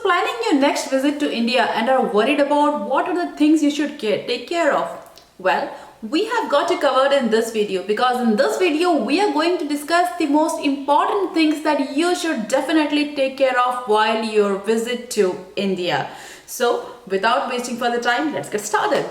planning your next visit to India and are worried about what are the things you should take care of? Well, we have got you covered in this video, because in this video we are going to discuss the most important things that you should definitely take care of while your visit to India. So without wasting further time, let's get started.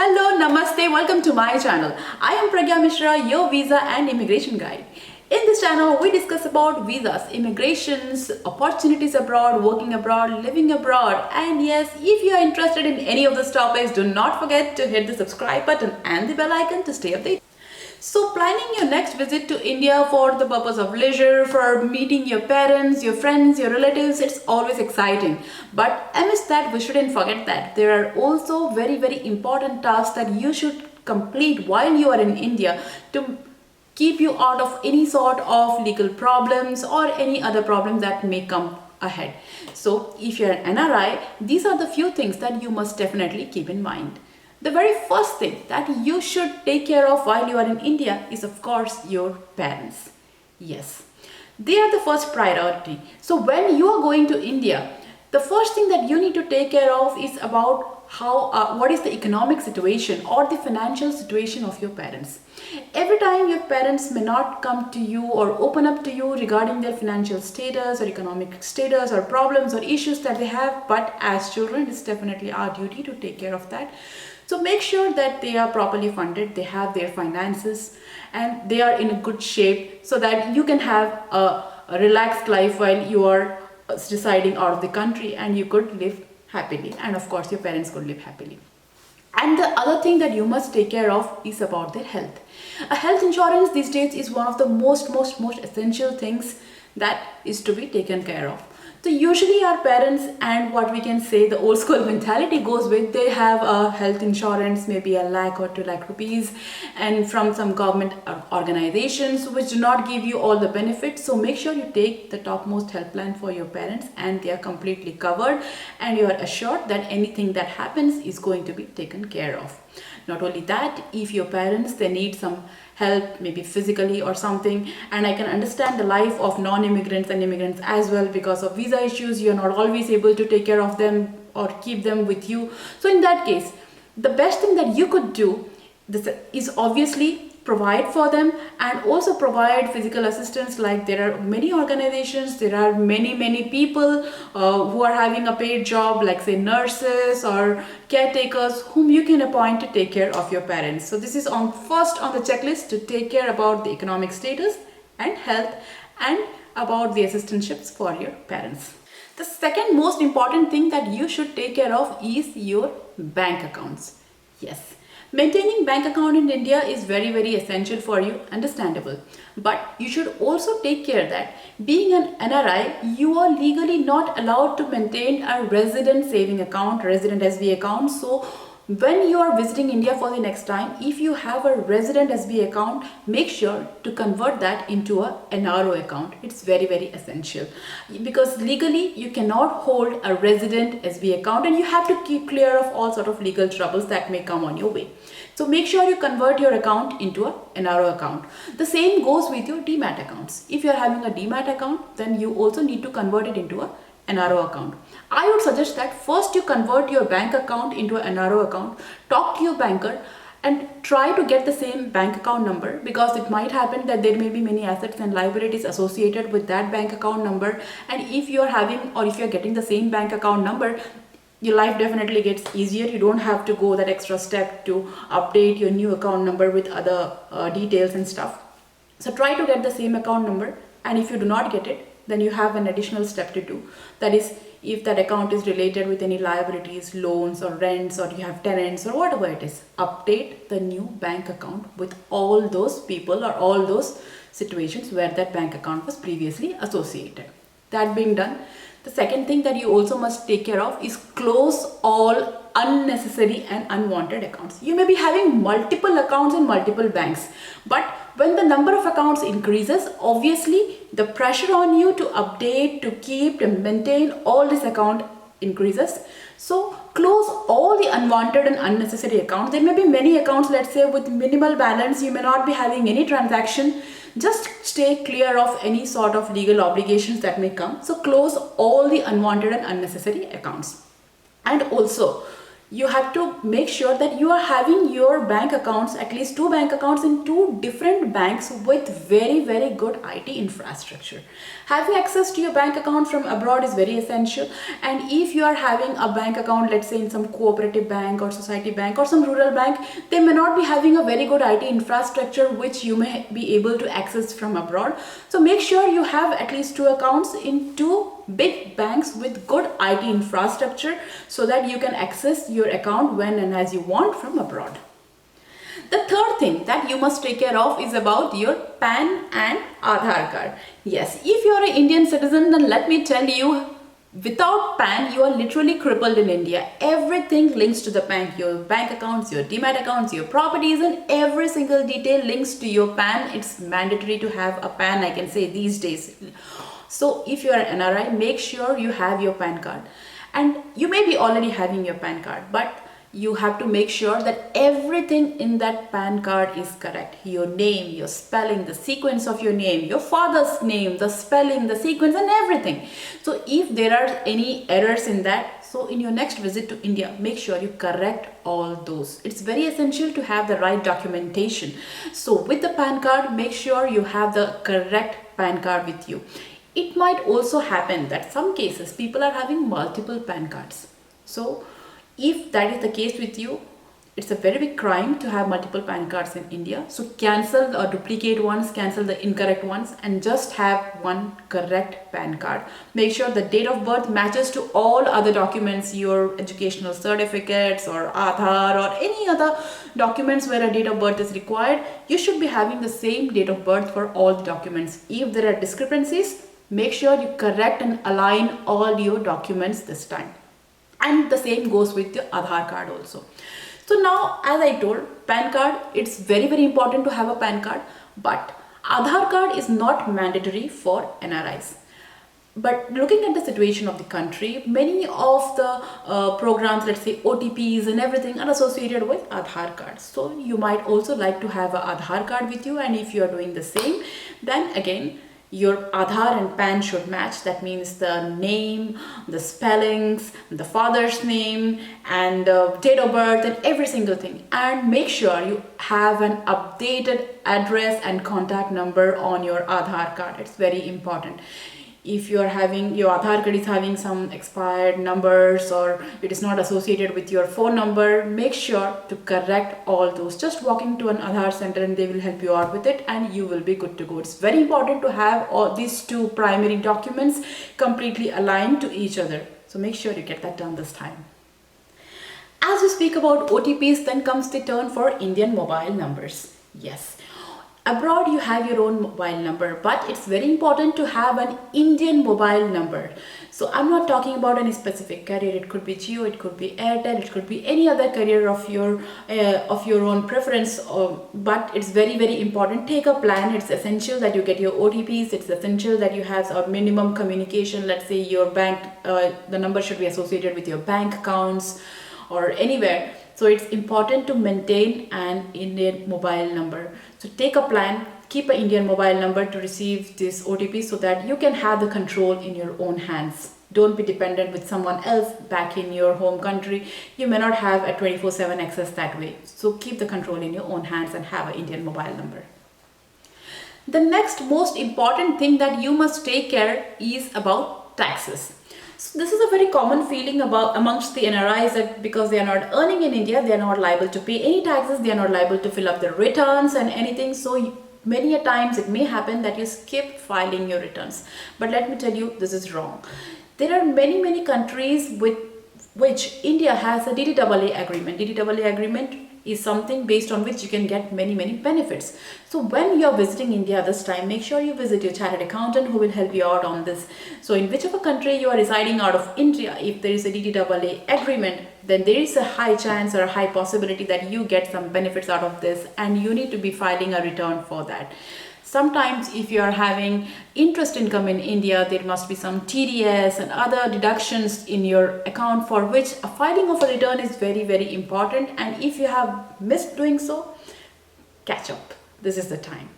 Hello, Namaste, welcome to my channel. I am Pragnya Mishra, your visa and immigration guide. In this channel, we discuss about visas, immigrations, opportunities abroad, working abroad, living abroad. And yes, if you are interested in any of these topics, do not forget to hit the subscribe button and the bell icon to stay updated. So planning your next visit to India for the purpose of leisure, for meeting your parents, your friends, your relatives, it's always exciting. But amidst that, we shouldn't forget that there are also very important tasks that you should complete while you are in India to keep you out of any sort of legal problems or any other problems that may come ahead. So if you're an NRI, these are the few things that you must definitely keep in mind. The very first thing that you should take care of while you are in India is, of course, your parents. Yes, they are the first priority. So when you are going to India, the first thing that you need to take care of is about what is the economic situation or the financial situation of your parents. Every time your parents may not come to you or open up to you regarding their financial status or economic status or problems or issues that they have, but as children, it's definitely our duty to take care of that. So make sure that they are properly funded, they have their finances and they are in a good shape so that you can have a relaxed life while you are residing out of the country, and you could live happily, and of course your parents could live happily. And the other thing that you must take care of is about their health. A health insurance these days is one of the most essential things that is to be taken care of. So usually our parents, and what we can say the old school mentality goes with, they have a health insurance, maybe a lakh or 2 lakh rupees, and from some government organizations which do not give you all the benefits. So make sure you take the topmost health plan for your parents and they are completely covered, and you are assured that anything that happens is going to be taken care of. Not only that, if your parents, they need some help, maybe physically or something, and I can understand the life of non-immigrants and immigrants as well, because of visa issues, you're not always able to take care of them or keep them with you. So in that case, the best thing that you could do is obviously provide for them and also provide physical assistance. Like there are many organizations, there are many people who are having a paid job, like say nurses or caretakers whom you can appoint to take care of your parents. So this is first on the checklist, to take care about the economic status and health and about the assistantships for your parents. The second most important thing that you should take care of is your bank accounts. Yes. Maintaining bank account in India is very essential for you, understandable. But you should also take care that being an NRI, you are legally not allowed to maintain a resident saving account, resident SB account. So when you are visiting India for the next time, if you have a resident SB account, make sure to convert that into a NRO account. It's very essential, because legally you cannot hold a resident SB account and you have to keep clear of all sort of legal troubles that may come on your way. So make sure you convert your account into a NRO account. The same goes with your DEMAT accounts. If you are having a DEMAT account, then you also need to convert it into a NRO account. I would suggest that first you convert your bank account into an NRO account, talk to your banker and try to get the same bank account number, because it might happen that there may be many assets and liabilities associated with that bank account number, and if you are having or if you are getting the same bank account number, your life definitely gets easier. You don't have to go that extra step to update your new account number with other details and stuff. So try to get the same account number, and if you do not get it, then you have an additional step to do. That is, if that account is related with any liabilities, loans or rents, or you have tenants or whatever it is, update the new bank account with all those people or all those situations where that bank account was previously associated. That being done, the second thing that you also must take care of is close all unnecessary and unwanted accounts. You may be having multiple accounts in multiple banks, but when the number of accounts increases, obviously the pressure on you to update, to keep, to maintain all this account increases. So close all the unwanted and unnecessary accounts. There may be many accounts, let's say with minimal balance, you may not be having any transaction. Just stay clear of any sort of legal obligations that may come. So close all the unwanted and unnecessary accounts. And also, you have to make sure that you are having your bank accounts, at least 2 bank accounts in 2 different banks with very good IT infrastructure. Having access to your bank account from abroad is very essential. And if you are having a bank account, let's say in some cooperative bank or society bank or some rural bank, they may not be having a very good IT infrastructure which you may be able to access from abroad. So make sure you have at least 2 accounts in 2 big banks with good IT infrastructure so that you can access your account when and as you want from abroad. The third thing that you must take care of is about your PAN and Aadhaar card. Yes, if you are an Indian citizen, then let me tell you, without PAN, you are literally crippled in India. Everything links to the bank. Your bank accounts, your DEMAT accounts, your properties, and every single detail links to your PAN. It's mandatory to have a PAN, I can say, these days. So if you are an NRI, make sure you have your PAN card. And you may be already having your PAN card, but you have to make sure that everything in that PAN card is correct. Your name, your spelling, the sequence of your name, your father's name, the spelling, the sequence, and everything. So if there are any errors in that, so in your next visit to India, make sure you correct all those. It's very essential to have the right documentation. So with the PAN card, make sure you have the correct PAN card with you. It might also happen that some cases people are having multiple PAN cards. So if that is the case with you, it's a very big crime to have multiple PAN cards in India. So cancel or duplicate ones, cancel the incorrect ones, and just have one correct PAN card. Make sure the date of birth matches to all other documents, your educational certificates or Adhar or any other documents where a date of birth is required. You should be having the same date of birth for all the documents. If there are discrepancies, make sure you correct and align all your documents this time. And the same goes with your Aadhaar card also. So now, as I told, PAN card, it's very important to have a PAN card, but Aadhaar card is not mandatory for NRIs. But looking at the situation of the country, many of the programs, let's say OTPs and everything, are associated with Aadhaar cards. So you might also like to have an Aadhaar card with you, and if you are doing the same, then again, your Aadhaar and PAN should match. That means the name, the spellings, the father's name, and date of birth, and every single thing. And make sure you have an updated address and contact number on your Aadhaar card. It's very important. If you are having your Aadhaar card is having some expired numbers or it is not associated with your phone number, make sure to correct all those. Just walking to an Aadhaar center and they will help you out with it, and you will be good to go. It's very important to have all these 2 primary documents completely aligned to each other. So make sure you get that done this time. As we speak about OTPs, then comes the turn for Indian mobile numbers. Yes. Abroad you have your own mobile number, but it's very important to have an Indian mobile number. So I'm not talking about any specific carrier. It could be Jio, it could be Airtel, it could be any other carrier of your own preference. But it's very important. Take a plan. It's essential that you get your OTPs. It's essential that you have a minimum communication. Let's say your bank, the number should be associated with your bank accounts or anywhere. So it's important to maintain an Indian mobile number. So take a plan, keep an Indian mobile number to receive this OTP so that you can have the control in your own hands. Don't be dependent with someone else back in your home country. You may not have a 24/7 access that way. So keep the control in your own hands and have an Indian mobile number. The next most important thing that you must take care is about taxes. So this is a very common feeling amongst the NRIs that because they are not earning in India, they are not liable to pay any taxes, they are not liable to fill up their returns and anything. So many a times it may happen that you skip filing your returns. But let me tell you, this is wrong. There are many countries with which India has a DDAA agreement. DDAA agreement is something based on which you can get many benefits. So when you're visiting India this time, make sure you visit your chartered accountant who will help you out on this. So in whichever country you are residing out of India, if there is a DDAA agreement, then there is a high chance or a high possibility that you get some benefits out of this, and you need to be filing a return for that. Sometimes if you are having interest income in India, there must be some TDS and other deductions in your account, for which a filing of a return is very, very important. And if you have missed doing so, catch up. This is the time.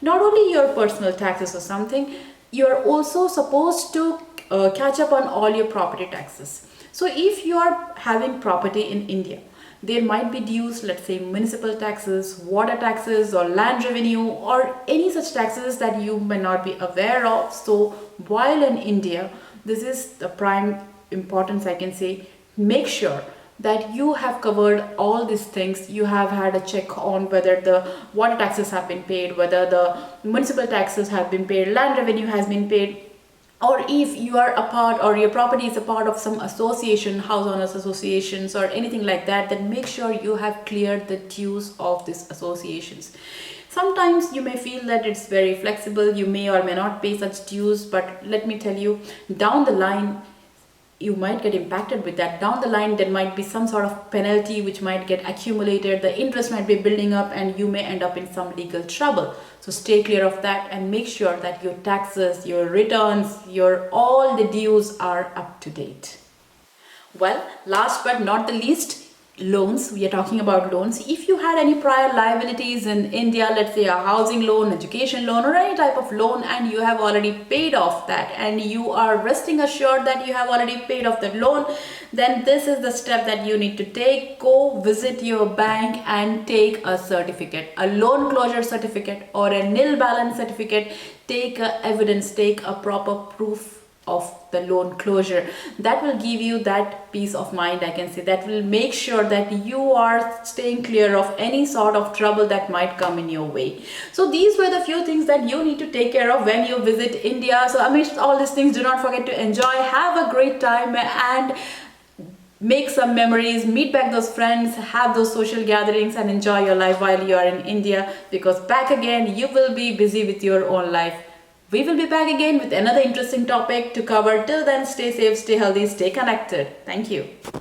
Not only your personal taxes or something, you are also supposed to catch up on all your property taxes. So if you are having property in India, there might be dues, let's say municipal taxes, water taxes, or land revenue, or any such taxes that you may not be aware of. So while in India, this is the prime importance, I can say. Make sure that you have covered all these things. You have had a check on whether the water taxes have been paid, whether the municipal taxes have been paid, land revenue has been paid, or if you are a part, or your property is a part of some association, house owners associations or anything like that, then make sure you have cleared the dues of these associations. Sometimes you may feel that it's very flexible, you may or may not pay such dues, but let me tell you, down the line you might get impacted with that. Down the line there might be some sort of penalty which might get accumulated, the interest might be building up, and you may end up in some legal trouble. So stay clear of that and make sure that your taxes, your returns, your all the dues are up to date. Well, last but not the least, loans. We are talking about loans. If you had any prior liabilities in India, let's say a housing loan, education loan, or any type of loan, and you have already paid off that, and you are resting assured that you have already paid off that loan, then this is the step that you need to take. Go visit your bank and take a certificate, a loan closure certificate or a nil balance certificate. Take a evidence, take a proper proof of the loan closure. That will give you that peace of mind, I can say. That will make sure that you are staying clear of any sort of trouble that might come in your way. So these were the few things that you need to take care of when you visit India. So amidst all these things, do not forget to enjoy, have a great time, and make some memories, meet back those friends, have those social gatherings, and enjoy your life while you are in India, because back again you will be busy with your own life. We will be back again with another interesting topic to cover. Till then, stay safe, stay healthy, stay connected. Thank you.